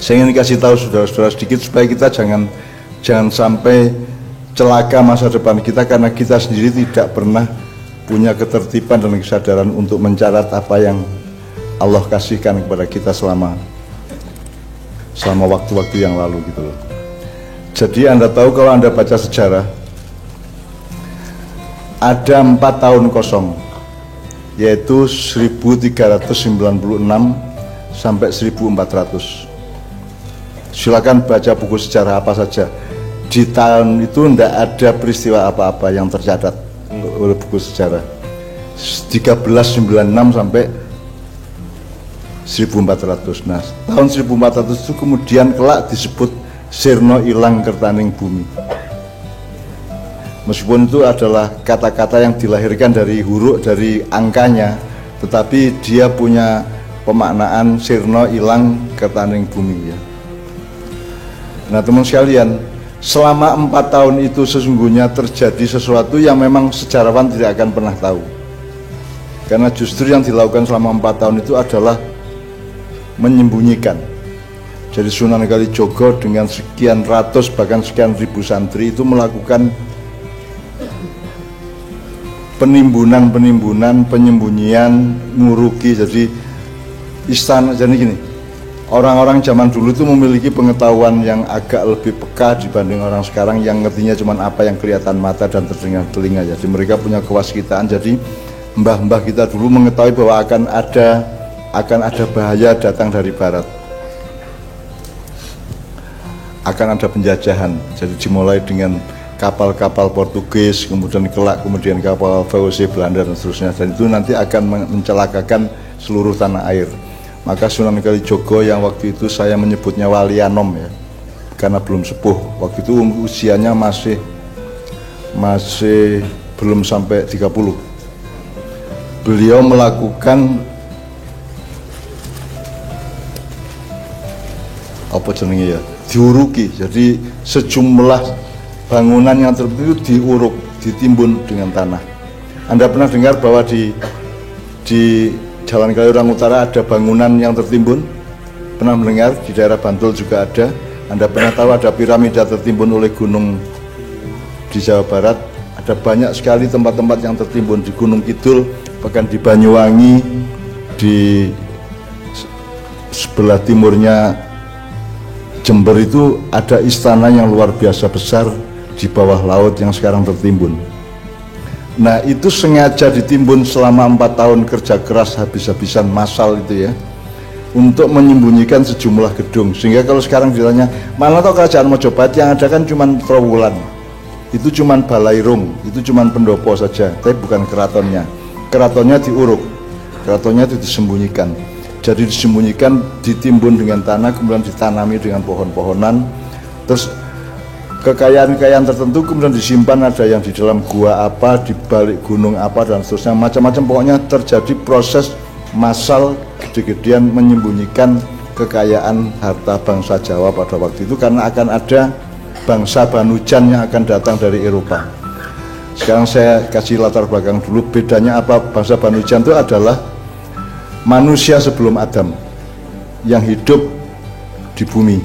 Saya ingin kasih tahu saudara-saudara sedikit supaya kita jangan sampai celaka masa depan kita, karena kita sendiri tidak pernah punya ketertiban dan kesadaran untuk mencatat apa yang Allah kasihkan kepada kita selama waktu-waktu yang lalu gitu loh. Jadi Anda tahu, kalau Anda baca sejarah, ada 4 tahun kosong, yaitu 1396 sampai 1400. Silakan baca buku sejarah apa saja. Di tahun itu tidak ada peristiwa apa-apa yang tercatat oleh buku sejarah. 1396 sampai 1400. Nah, tahun 1400 itu kemudian kelak disebut Sirna Ilang Kertaning Bumi. Meskipun itu adalah kata-kata yang dilahirkan dari huruf, dari angkanya, tetapi dia punya pemaknaan Sirna Ilang Kertaning Bumi ya. Nah teman sekalian, selama 4 tahun itu sesungguhnya terjadi sesuatu yang memang sejarawan tidak akan pernah tahu. Karena justru yang dilakukan selama 4 tahun itu adalah menyembunyikan. Jadi Sunan Kalijogo dengan sekian ratus bahkan sekian ribu santri itu melakukan penimbunan, penyembunyian, nguruki. Jadi istana, jadi gini, orang-orang zaman dulu itu memiliki pengetahuan yang agak lebih peka dibanding orang sekarang yang ngertinya cuma apa yang kelihatan mata dan terdengar telinga. Jadi mereka punya kewaskitaan. Jadi mbah-mbah kita dulu mengetahui bahwa akan ada bahaya datang dari barat, akan ada penjajahan. Jadi dimulai dengan kapal-kapal Portugis, kemudian kapal VOC Belanda dan seterusnya, dan itu nanti akan mencelakakan seluruh tanah air. Maka Sunan Kalijogo yang waktu itu saya menyebutnya Walianom ya, karena belum sepuh. Waktu itu usianya masih belum sampai 30. Beliau melakukan apa jenenge ya, diuruki. Jadi sejumlah bangunan yang tertentu diuruk, ditimbun dengan tanah. Anda pernah dengar bahwa di Jalan Kaliurang Utara ada bangunan yang tertimbun? Pernah mendengar? Di daerah Bantul juga ada. Anda pernah tahu ada piramida tertimbun oleh gunung di Jawa Barat? Ada banyak sekali tempat-tempat yang tertimbun di Gunung Kidul, bahkan di Banyuwangi, di sebelah timurnya Jember itu ada istana yang luar biasa besar di bawah laut yang sekarang tertimbun. Nah itu sengaja ditimbun selama 4 tahun kerja keras habis-habisan massal itu ya, untuk menyembunyikan sejumlah gedung. Sehingga kalau sekarang ditanya mana toh kerajaan Mojopahit, yang ada kan cuman Trowulan, itu cuman Balairung, itu cuman pendopo saja, tapi bukan keratonnya. Keratonnya diuruk, keratonnya itu disembunyikan. Jadi disembunyikan, ditimbun dengan tanah, kemudian ditanami dengan pohon-pohonan. Terus kekayaan-kekayaan tertentu kemudian disimpan, ada yang di dalam gua apa, di balik gunung apa, dan seterusnya. Macam-macam, pokoknya terjadi proses massal gede-gedean menyembunyikan kekayaan harta bangsa Jawa pada waktu itu, karena akan ada bangsa Banujan yang akan datang dari Eropa. Sekarang saya kasih latar belakang dulu. Bedanya apa? Bangsa Banujan itu adalah manusia sebelum Adam yang hidup di bumi.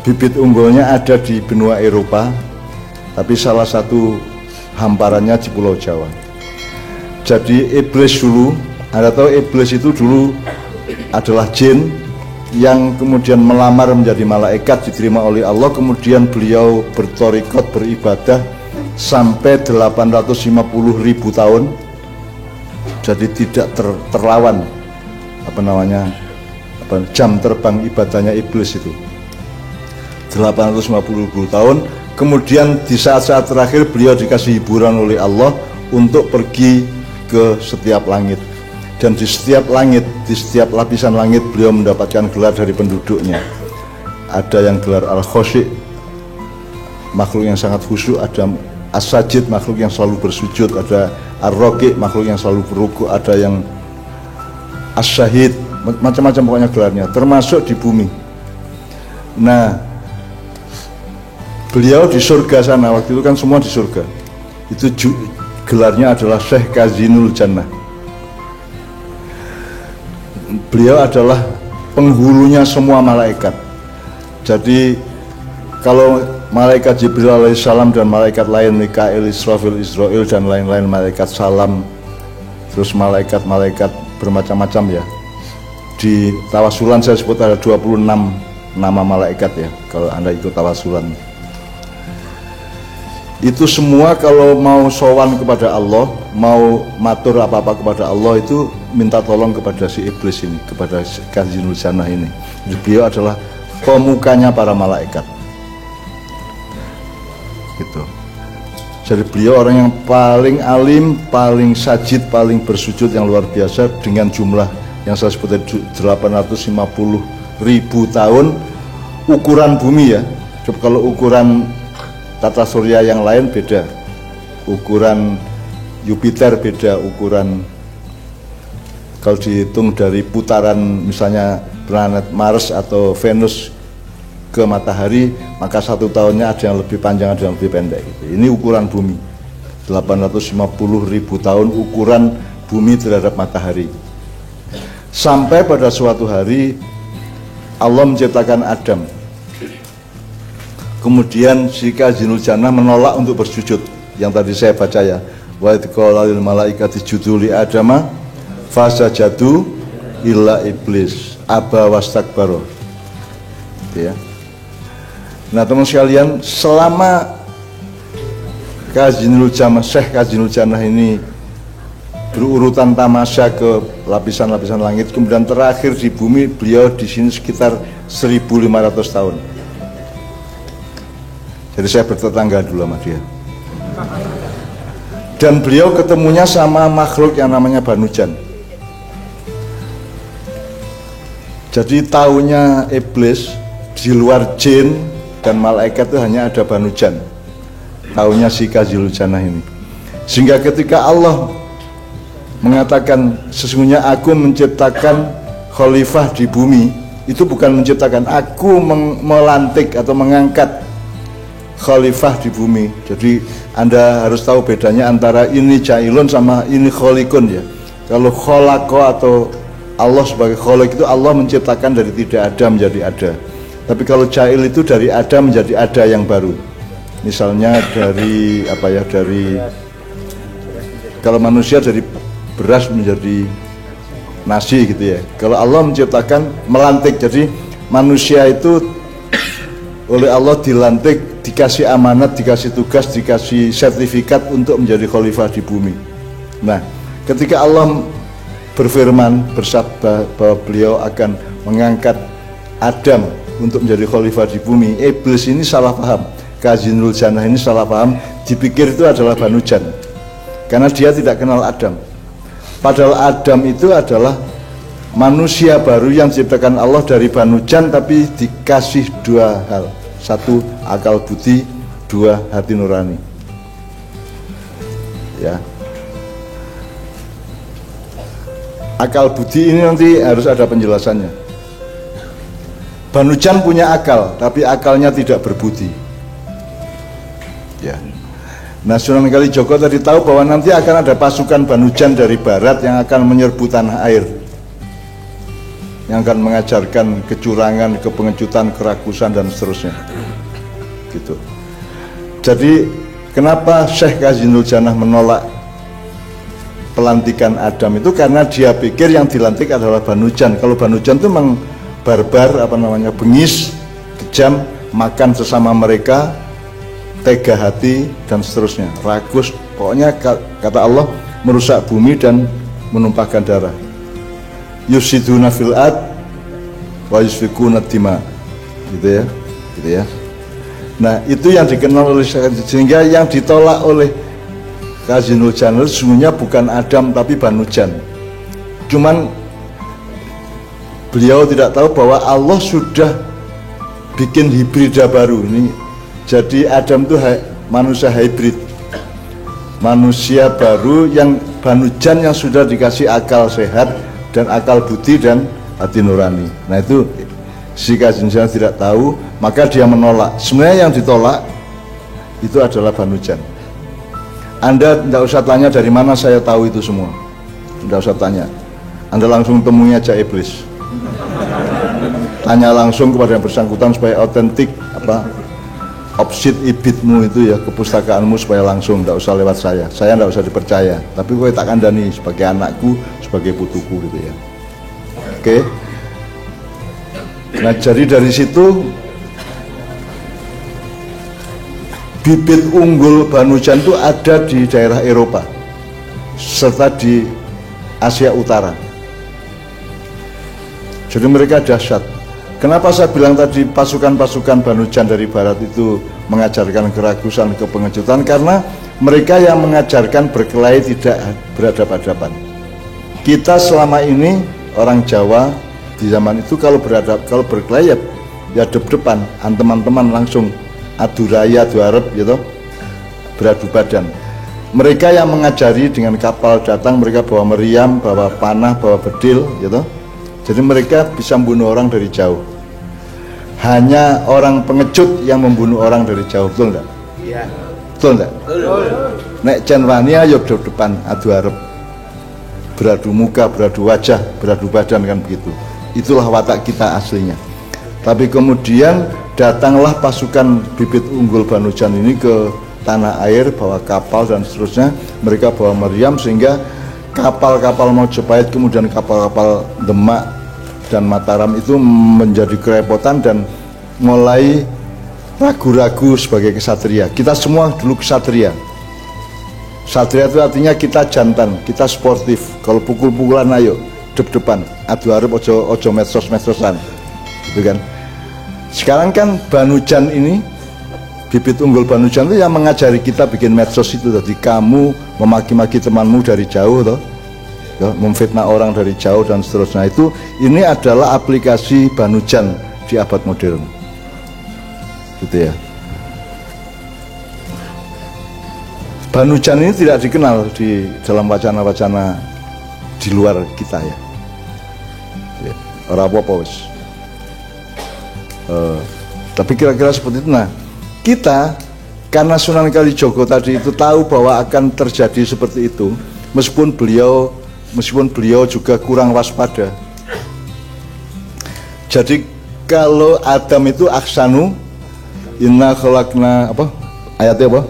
Bibit unggulnya ada di benua Eropa, tapi salah satu hamparannya di Pulau Jawa. Jadi iblis dulu, Anda tahu iblis itu dulu adalah jin yang kemudian melamar menjadi malaikat, diterima oleh Allah. Kemudian beliau bertorikot, beribadah sampai 850.000 tahun. Jadi tidak terlawan jam terbang ibadahnya iblis itu 850.000 tahun. Kemudian di saat-saat terakhir beliau dikasih hiburan oleh Allah untuk pergi ke setiap langit, dan di setiap langit, di setiap lapisan langit beliau mendapatkan gelar dari penduduknya. Ada yang gelar Al-Khosyik, makhluk yang sangat khusyuk. Ada As-Sajid, makhluk yang selalu bersujud. Ada Ar-Roqi, makhluk yang selalu berruku. Ada yang As-Syahid, macam-macam pokoknya gelarnya, termasuk di bumi. Nah, beliau di surga sana, waktu itu kan semua di surga. Itu gelarnya adalah Syekh Kazinul Jannah. beliau adalah penghulunya semua malaikat. Jadi kalau malaikat Jibril alaihissalam dan malaikat lain, Mikail, Israfil, Israil dan lain-lain malaikat salam, terus malaikat-malaikat bermacam-macam ya. Di tawasulan saya sebut ada 26 nama malaikat ya, kalau Anda ikut tawasulan. Itu semua kalau mau sowan kepada Allah, mau matur apa-apa kepada Allah, itu minta tolong kepada si iblis ini, kepada Kazzinul Jannah ini. Jadi beliau adalah pemukanya para malaikat. Gitu. Jadi beliau orang yang paling alim, paling sajid, paling bersujud yang luar biasa dengan jumlah yang saya sebut tadi 850.000 tahun ukuran bumi ya. Coba kalau ukuran tata surya yang lain beda, ukuran Jupiter beda, ukuran kalau dihitung dari putaran misalnya planet Mars atau Venus ke matahari, maka 1 tahunnya ada yang lebih panjang, ada yang lebih pendek gitu. Ini ukuran bumi 850.000 tahun ukuran bumi terhadap matahari. Sampai pada suatu hari Allah menciptakan Adam. Kemudian si Kazzinul Jannah menolak untuk bersujud. Yang tadi saya baca ya. Wa idh qala lil malaikati isjudu li Adama fasajadu illa iblis aba wastakbara. Ya. Nah, teman sekalian, selama Kazzinul Jannah, Syekh Kazzinul Jannah ini berurutan tamasya ke lapisan-lapisan langit, kemudian terakhir di bumi, beliau di sini sekitar 1.500 tahun. Jadi saya bertetangga dulu sama dia. Dan beliau ketemunya sama makhluk yang namanya Banujan. Jadi taunya iblis di luar jin dan malaikat itu hanya ada Banujan. Taunya si Kazzinul Jannah ini. Sehingga ketika Allah mengatakan sesungguhnya aku menciptakan khalifah di bumi, itu bukan menciptakan, aku melantik atau mengangkat khalifah di bumi. Jadi Anda harus tahu bedanya antara ini jailun sama ini kholikun ya. Kalau kholako atau Allah sebagai kholik itu Allah menciptakan dari tidak ada menjadi ada. Tapi kalau jail itu dari ada menjadi ada yang baru. Misalnya dari apa ya, dari kalau manusia dari beras menjadi nasi gitu ya. Kalau Allah menciptakan melantik, jadi manusia itu oleh Allah dilantik, dikasih amanat, dikasih tugas, dikasih sertifikat untuk menjadi khalifah di bumi. Nah, ketika Allah berfirman, bersabda bahwa beliau akan mengangkat Adam untuk menjadi khalifah di bumi, iblis ini salah paham. Kazzinul Jannah ini salah paham, dipikir itu adalah Banujan, karena dia tidak kenal Adam. Padahal Adam itu adalah manusia baru yang diciptakan Allah dari Banujan, tapi dikasih 2 hal. 1 akal budi, 2 hati nurani. Ya. Akal budi ini nanti harus ada penjelasannya. Banujan punya akal, tapi akalnya tidak berbudi. Ya. Nah, Sunan Kalijogo tadi tahu bahwa nanti akan ada pasukan Banujan dari barat yang akan menyerbu tanah air, yang akan mengajarkan kecurangan, kepengecutan, kerakusan dan seterusnya. Gitu. Jadi kenapa Syekh Kazzinul Jannah menolak pelantikan Adam itu? Karena dia pikir yang dilantik adalah Banujan. Kalau Banujan itu memang barbar, apa namanya, bengis, kejam, makan sesama mereka, tega hati dan seterusnya, rakus, pokoknya kata Allah merusak bumi dan menumpahkan darah. Yusiduna fil ard wa yusfikuna dima, gitu ya. Nah, itu yang dikenal oleh, sehingga yang ditolak oleh Kazzinul Jannah sesungguhnya bukan Adam tapi Banujan. Cuman beliau tidak tahu bahwa Allah sudah bikin hibrida baru ini. Jadi Adam itu manusia hybrid, manusia baru yang Banujan yang sudah dikasih akal sehat dan akal budi dan hati nurani. Nah, itu si Kazzinul Jannah tidak tahu, maka dia menolak. Sebenarnya yang ditolak itu adalah Banujan. Anda tidak usah tanya dari mana saya tahu itu semua, tidak usah tanya. Anda langsung temui aja iblis. Tanya langsung kepada yang bersangkutan supaya otentik opsit ibitmu itu ya, kepustakaanmu, supaya langsung, tidak usah lewat saya tidak usah dipercaya, tapi gue tak kandani sebagai anakku, sebagai putuku gitu ya. Oke. Nah jadi dari situ bibit unggul Banu Jan itu ada di daerah Eropa serta di Asia Utara. Jadi mereka dahsyat. Kenapa saya bilang tadi pasukan-pasukan Banu Jan dari barat itu mengajarkan keragusan, kepengejutan? Karena mereka yang mengajarkan berkelahi tidak berhadapan-hadapan. Kita selama ini orang Jawa di zaman itu kalau berkelahi ya depan, teman-teman langsung adu raya, adu arep gitu, beradu badan. Mereka yang mengajari dengan kapal datang, mereka bawa meriam, bawa panah, bawa bedil gitu. Jadi mereka bisa membunuh orang dari jauh. Hanya orang pengecut yang membunuh orang dari jauh, betul enggak? Iya. Betul enggak? Betul. Nek Jan wani ayo depan adu arep. Beradu muka, beradu wajah, beradu badan, kan begitu. Itulah watak kita aslinya. Tapi kemudian datanglah pasukan bibit unggul Banu Jan ini ke tanah air, bawa kapal dan seterusnya. Mereka bawa meriam sehingga kapal-kapal Majapahit, kemudian kapal-kapal Demak dan Mataram itu menjadi kerepotan dan mulai ragu-ragu sebagai kesatria. Kita semua dulu kesatria. Satria itu artinya kita jantan, kita sportif. Kalau pukul-pukulan ayo depan, adu arep ojo medsos-medsosan, gitu kan. Sekarang kan Banu Jan ini, bibit unggul Banu Jan itu yang mengajari kita bikin medsos itu. Tadi kamu memaki-maki temanmu dari jauh toh, ya, memfitnah orang dari jauh dan seterusnya. Itu ini adalah aplikasi Banu Jan di abad modern, gitu ya. Banu Jan ini tidak dikenal di dalam wacana-wacana di luar kita ya. Ora apa-apa wis. Tapi kira-kira seperti itu. Nah, kita karena Sunan Kalijogo tadi itu tahu bahwa akan terjadi seperti itu, meskipun beliau juga kurang waspada. Jadi kalau Adam itu ahsanu, inna khalaqna apa? Ayatnya apa?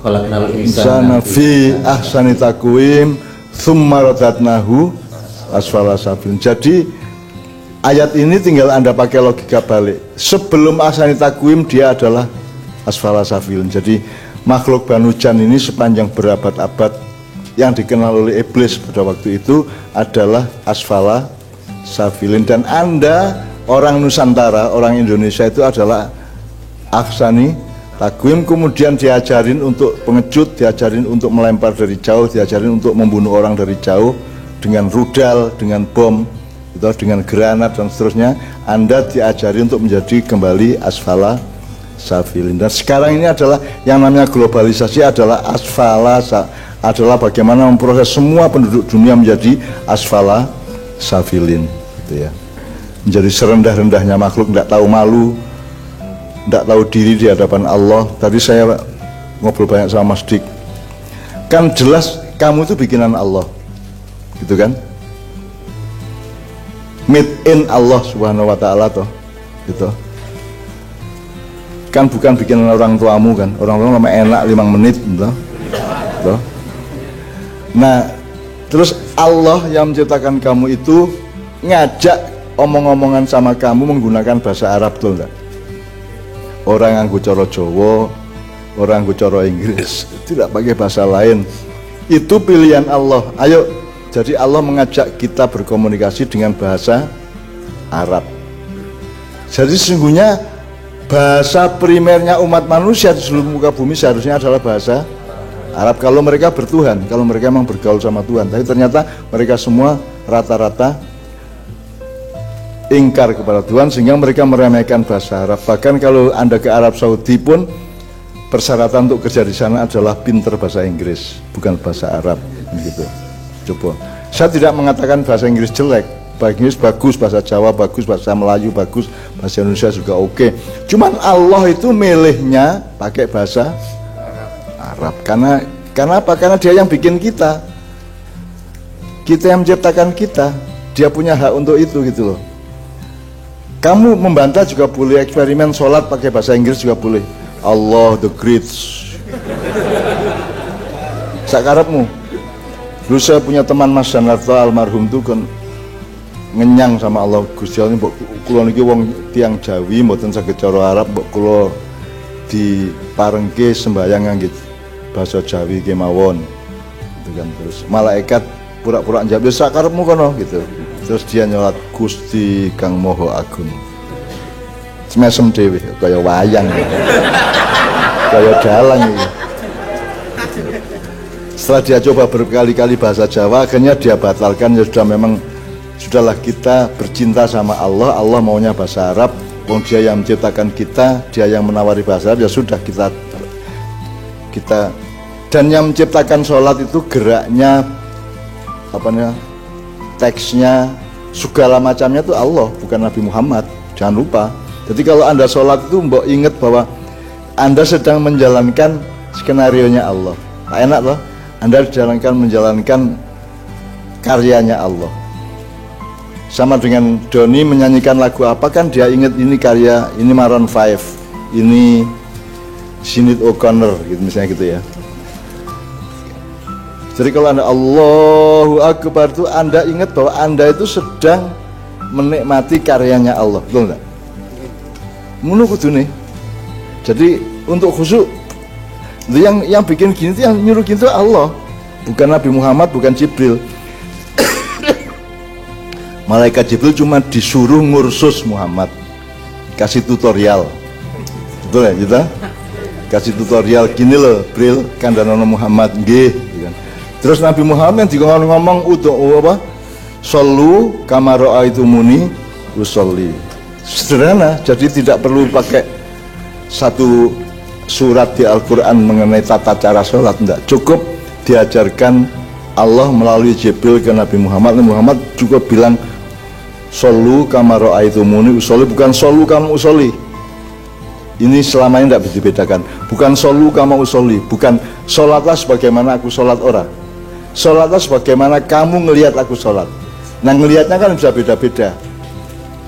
Khalaqnal insana fi ahsani taqwim tsumma radadnahu asfala safilin. Jadi ayat ini tinggal Anda pakai logika balik. Sebelum ahsani taqwim dia adalah asfala safilin. Jadi makhluk Banu Jan ini sepanjang berabad-abad yang dikenal oleh iblis pada waktu itu adalah asfala safilin. Dan Anda orang Nusantara, orang Indonesia itu adalah ahsani taqwim, kemudian diajarin untuk pengecut, diajarin untuk melempar dari jauh, diajarin untuk membunuh orang dari jauh dengan rudal, dengan bom, itu dengan granat dan seterusnya. Anda diajari untuk menjadi kembali asfala safilin. Dan sekarang ini adalah yang namanya globalisasi adalah adalah bagaimana memproses semua penduduk dunia menjadi asfala safilin, gitu ya. Menjadi serendah-rendahnya makhluk, tidak tahu malu, tidak tahu diri di hadapan Allah. Tadi saya ngobrol banyak sama Mas Dik, kan jelas kamu itu bikinan Allah, gitu kan, made in Allah subhanahu wa ta'ala toh, gitu kan, bukan bikinan orang tuamu kan. Orang tua lama enak 5 menit gitu. Toh. Nah terus Allah yang menciptakan kamu itu ngajak omong-omongan sama kamu menggunakan bahasa Arab, tuh enggak? Orang nganggo cara Jawa, orang nganggo cara Inggris, tidak pakai bahasa lain. Itu pilihan Allah. Ayo, jadi Allah mengajak kita berkomunikasi dengan bahasa Arab. Jadi sesungguhnya bahasa primernya umat manusia di seluruh muka bumi seharusnya adalah bahasa Arab kalau mereka bertuhan, kalau mereka memang bergaul sama Tuhan. Tapi ternyata mereka semua rata-rata ingkar kepada Tuhan sehingga mereka meremehkan bahasa Arab. Bahkan kalau Anda ke Arab Saudi pun persyaratan untuk kerja di sana adalah pinter bahasa Inggris, bukan bahasa Arab, gitu. Coba. Saya tidak mengatakan bahasa Inggris jelek. Bahasa Inggris bagus, bahasa Jawa bagus, bahasa Melayu bagus, bahasa Indonesia juga oke. Cuman Allah itu milihnya pakai bahasa Arab. Karena apa? Karena dia yang bikin kita. Kita yang menciptakan kita, dia punya hak untuk itu gitu loh. Kamu membantah juga boleh, eksperimen sholat pakai bahasa Inggris juga boleh. Allah the Great. Sakarepmu. Dulu saya punya teman Mas Danarto almarhum tuh kan ngenyang sama Allah Gusti Allah mbok kula niki wong tiyang Jawi mboten saged cara Arab mbok kula diparengke sembahyang ngangge basa Jawi kemawon. Itu kan terus malaikat pura-pura njawab sakarepmu kono gitu. Terus dia nyolat Gusti Kang Maha Agung. Semesem dhewe kaya wayang. Kaya dalang iki. Setelah dia coba berkali-kali bahasa Jawa, akhirnya dia batalkan. Ya sudah, memang sudahlah, kita bercinta sama Allah. Allah maunya bahasa Arab. Wong dia yang menciptakan kita, dia yang menawari bahasa Arab. Ya sudah, kita dan yang menciptakan sholat itu geraknya, teksnya, segala macamnya itu Allah, bukan Nabi Muhammad. Jangan lupa. Jadi kalau Anda sholat itu mbok ingat bahwa Anda sedang menjalankan skenario-nya Allah. Enak loh, Anda menjalankan karyanya Allah. Sama dengan Doni menyanyikan lagu apa kan dia ingat ini karya, ini Maroon 5, ini Sinead O'Connor gitu misalnya gitu ya. Jadi kalau Anda Allahu Akbar itu Anda ingat bahwa Anda itu sedang menikmati karyanya Allah, betul enggak? Ngono kudune. Jadi untuk khusyuk yang bikin gini itu, yang nyuruh gitu Allah, bukan Nabi Muhammad, bukan Jibril. Malaikat Jibril cuma disuruh ngursus Muhammad, kasih tutorial, betul ya kita? Kasih tutorial gini loh, Bril, kandhanono Muhammad, nggih. Terus Nabi Muhammad yang ngomong apa? Shollu kama ra'aitumuni usolli. Sederhana, jadi tidak perlu pakai satu surat di Al-Quran mengenai tata cara sholat, enggak. Cukup diajarkan Allah melalui Jibril ke Nabi Muhammad. Nabi Muhammad juga bilang shollu kama ra'aitumuni usolli, bukan shollu kama usolli. Ini selama ini tidak bisa dibedakan. Bukan shollu kama usolli, bukan sholatlah sebagaimana aku sholat orang. Sholatlah sebagaimana kamu ngelihat aku sholat. Nah ngelihatnya kan bisa beda-beda,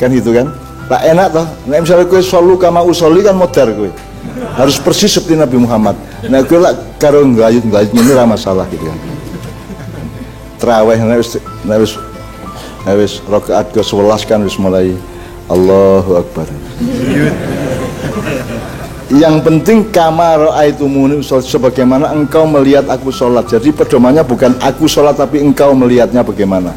kan gitu kan? Tak enak toh. Nah misalnya gue shollu kama usolli kan modar gue. Harus persis seperti Nabi Muhammad. Nah gue lah karo nggayut ini lah masalah gitu kan. Terawih wis rakaat ke-11 kan wis mulai Allahu Akbar. Yang penting kama ra'aitumuni usolli, sebagaimana engkau melihat aku sholat. Jadi pedomannya bukan aku sholat tapi engkau melihatnya bagaimana.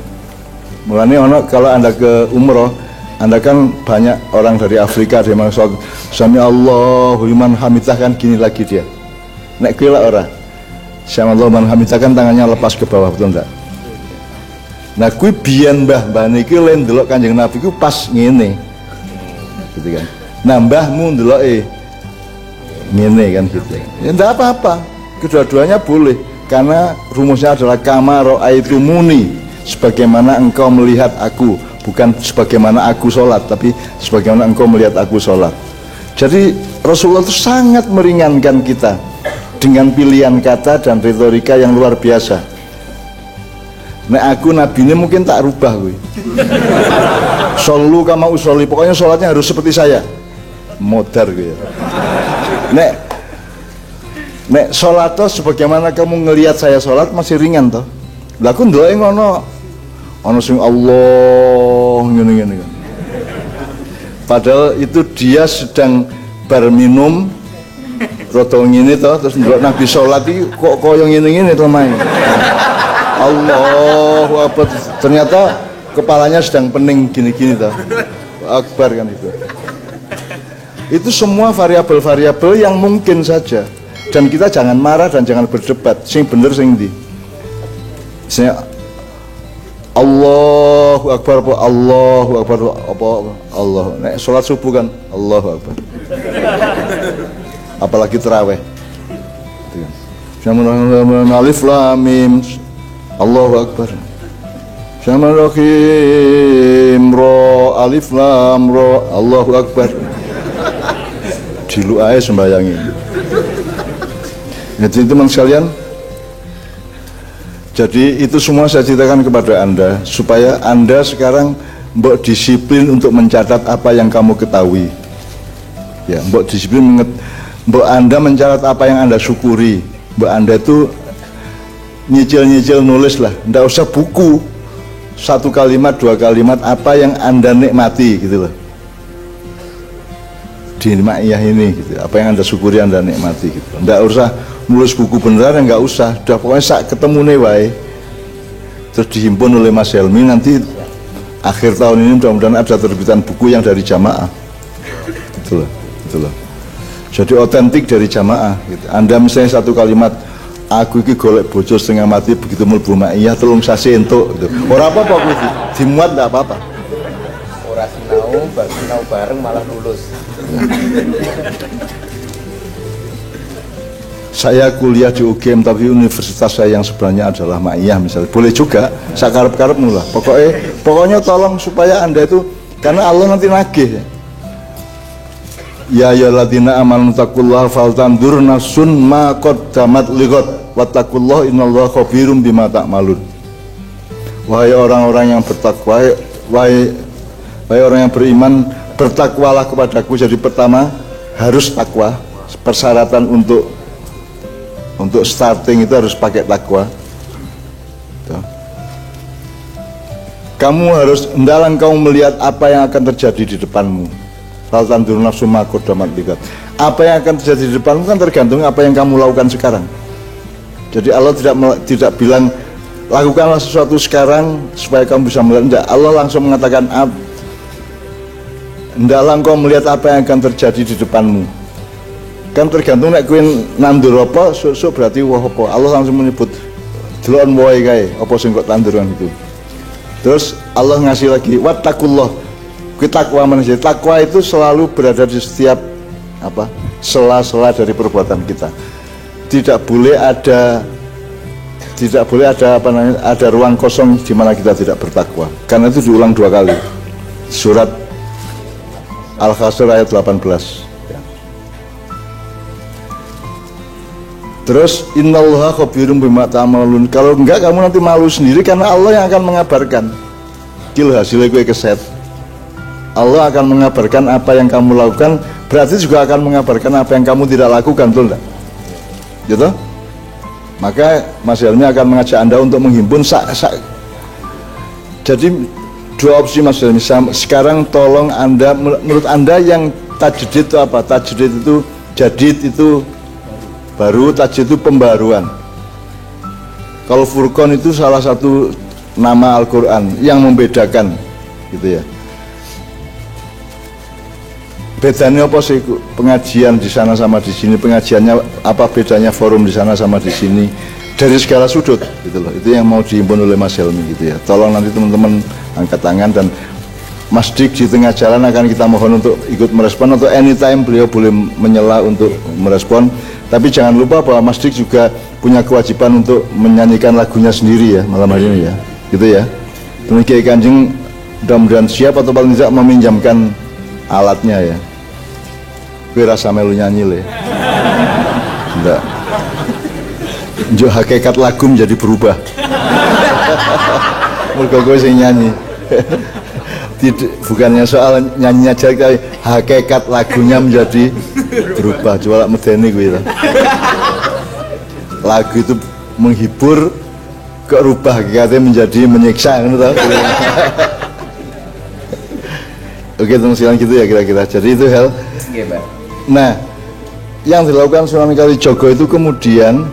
Mulanya kalau Anda ke umroh, Anda kan banyak orang dari Afrika, dia masuk Sami Allahu liman hamidah kan gini lagi dia. Nek kuwi lah ora. Sami Allahu liman hamidah kan tangannya lepas ke bawah, betul enggak? Nah kuwi biyen mbah niki le ndelok Kanjeng Nabi ku pas ngene. Gitu kan. Nah mbahmu ndeloke ngene kan gitu. Ya enggak apa-apa. Kedua-duanya boleh karena rumusnya adalah kama ra'aitumuni, sebagaimana engkau melihat aku. Bukan sebagaimana aku sholat, tapi sebagaimana engkau melihat aku sholat. Jadi Rasulullah itu sangat meringankan kita dengan pilihan kata dan retorika yang luar biasa. Nah aku nabi ini mungkin tak rubah gue. Shollu kama usolli, pokoknya sholatnya harus seperti saya. Modar gue. Nek sholat toh sebagaimana kamu ngelihat saya sholat masih ringan toh. Lah aku ndelok ono sing Allah ngene-ngene. Padahal itu dia sedang berminum rada ngene to, terus ndelok Nabi salat iki kok koyo ngene-ngene to main. Allahu Akbar, ternyata kepalanya sedang pening gini-gini to. Akbar kan itu. Itu semua variabel-variabel yang mungkin saja. Dan kita jangan marah dan jangan berdebat. Sing bener sing ndi? Saya Allahu Akbar apa Allahu Akbar apa Allah. Nek salat subuh kan Allahu Akbar. Apalagi tarawih. Bismillahirrahmanirrahim. Alif lam mim. Allahu Akbar. Bismillahirrahmanirrahim. Ra alif lam ra Allahu Akbar. Dilu ae sembayangi. Jadi teman sekalian, Jadi itu semua saya ceritakan kepada Anda supaya Anda sekarang mbok disiplin untuk mencatat apa yang kamu ketahui. Ya, mbok disiplin, mbok Anda mencatat apa yang Anda syukuri. Mbok Anda itu nyicil-nyicil nulis lah, ndak usah buku. 1 kalimat, 2 kalimat apa yang Anda nikmati gitu loh. Di Ma'iyah ini gitu, apa yang Anda syukuri, Anda nikmati gitu. Ndak usah nulis buku beneran, nggak usah. Udah pokoknya sak ketemu nih wae. Terus dihimpun oleh Mas Helmi, nanti akhir tahun ini mudah-mudahan ada terbitan buku yang dari jamaah. Gitu loh. Jadi otentik dari jamaah gitu. Anda misalnya 1 kalimat, aku iki golek bojo setengah mati begitu mlebu Ma'iyah telung sasi entuk gitu. Ora apa-apa kuwi, dimuat enggak apa-apa. Ora sinau bareng malah lulus. Saya kuliah di UGM tapi universitas saya yang sebenarnya adalah Ma'iyah misalnya. Boleh juga, sakarep-karepmu lah. Pokoknya tolong supaya Anda itu, karena Allah nanti nagih. Ya ayyuhalladzina amanu taqullaha faltanzur nafsun ma qaddamat lighad wattaqullaha innallaha khabirum bima ta'malun. Wahai orang-orang yang bertakwa, wahai orang yang beriman, bertakwalah kepadaku. Jadi pertama harus takwa. Persyaratan untuk starting itu harus pakai takwa. Kamu harus hendaklah engkau melihat apa yang akan terjadi di depanmu. Faltanzur nafsum ma qaddamat lighad. Apa yang akan terjadi di depanmu kan tergantung apa yang kamu lakukan sekarang. Jadi Allah tidak bilang lakukanlah sesuatu sekarang supaya kamu bisa melihat. Enggak, Allah langsung mengatakan hendaklah engkau melihat apa yang akan terjadi di depanmu. Kan tergantung nek kowe nandur apa, sok berarti woh apa. Allah langsung menyebut delon wohe kae, apa sing kok tanduran itu. Terus Allah ngasih lagi wattaqullah. Takwa manusia. Takwa itu selalu berada di setiap sela-sela dari perbuatan kita. Tidak boleh ada ada ruang kosong di mana kita tidak bertakwa. Karena itu diulang 2 kali. Surat Al-Hasr ayat 18. Terus innallaha khabirum bima ta'malun. Kalau enggak kamu nanti malu sendiri karena Allah yang akan mengabarkan. Kil hasilnya gue keset. Allah akan mengabarkan apa yang kamu lakukan, berarti juga akan mengabarkan apa yang kamu tidak lakukan, betul enggak? Gitu? Maka Mas Helmi akan mengajak Anda untuk menghimpun Jadi 2 opsi Mas Helmi. Sekarang tolong Anda, menurut Anda yang tajdid itu apa? Tajdid itu, jadid itu baru, tajdid itu pembaruan. Kalau Furqan itu salah satu nama Al-Quran yang membedakan gitu ya. Bedanya apa sih pengajian di sana sama di sini? Pengajiannya apa bedanya forum di sana sama di sini? Dari segala sudut gitu loh. Itu yang mau dihimpun oleh Mas Helmi gitu ya. Tolong nanti teman-teman angkat tangan dan Mas Dik di tengah jalan akan kita mohon untuk ikut merespon, atau anytime beliau boleh menyela untuk merespon. Tapi jangan lupa bahwa Mas Dik juga punya kewajiban untuk menyanyikan lagunya sendiri ya malam hari ini ya. Gitu ya. Demikian Kanjeng mudah-mudahan siap atau paling tidak meminjamkan alatnya ya. Gue rasa melu nyanyi le. Enggak. Jo hakikat lagu menjadi berubah. Mergo gue sing nyanyi. Bukannya soal nyanyi aja, tapi hakikat lagunya menjadi berubah. Coba medeni gue lah. Lagu itu menghibur, kok rubah hakikatnya menjadi menyiksa kan tahu. Oke, teman-teman gitu ya kira-kira. Jadi itu hal. Nah, yang dilakukan Sunan Kalijogo itu kemudian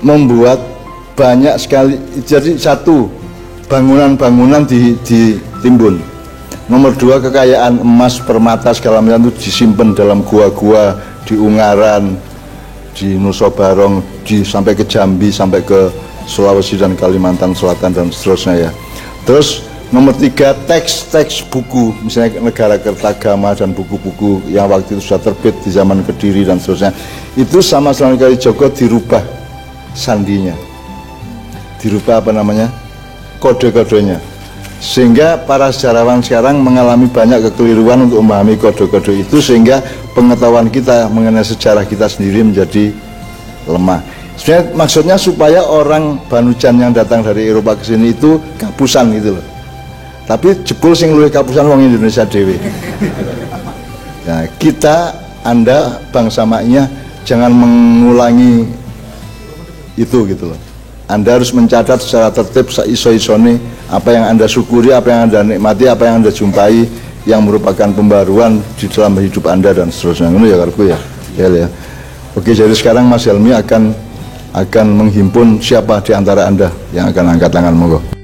membuat banyak sekali. Jadi satu, bangunan-bangunan ditimbun. Nomor 2, kekayaan emas, permata segala macam itu disimpan dalam gua-gua di Ungaran, di Nusa Barong, sampai ke Jambi, sampai ke Sulawesi dan Kalimantan Selatan dan seterusnya ya. Terus nomor 3, teks-teks buku, misalnya Negara Kertagama dan buku-buku yang waktu itu sudah terbit di zaman Kediri dan seterusnya, itu sama Sunan Kalijogo dirubah sandinya, dirubah kode-kodenya, sehingga para sejarawan sekarang mengalami banyak kekeliruan untuk memahami kode-kode itu, sehingga pengetahuan kita mengenai sejarah kita sendiri menjadi lemah. Sebenarnya maksudnya supaya orang Banujan yang datang dari Eropa ke sini itu kapusan gitu loh. Tapi jebul sing luwih kapusan wong Indonesia dhewe. Nah, kita, Anda, bangsa maknya jangan mengulangi itu gitu loh. Anda harus mencatat secara tertib saiso-isone apa yang Anda syukuri, apa yang Anda nikmati, apa yang Anda jumpai yang merupakan pembaruan di dalam hidup Anda dan seterusnya. Ngono ya karepku ya. Ya. Oke, jadi sekarang Mas Helmi akan menghimpun siapa di antara Anda yang akan angkat tangan, monggo.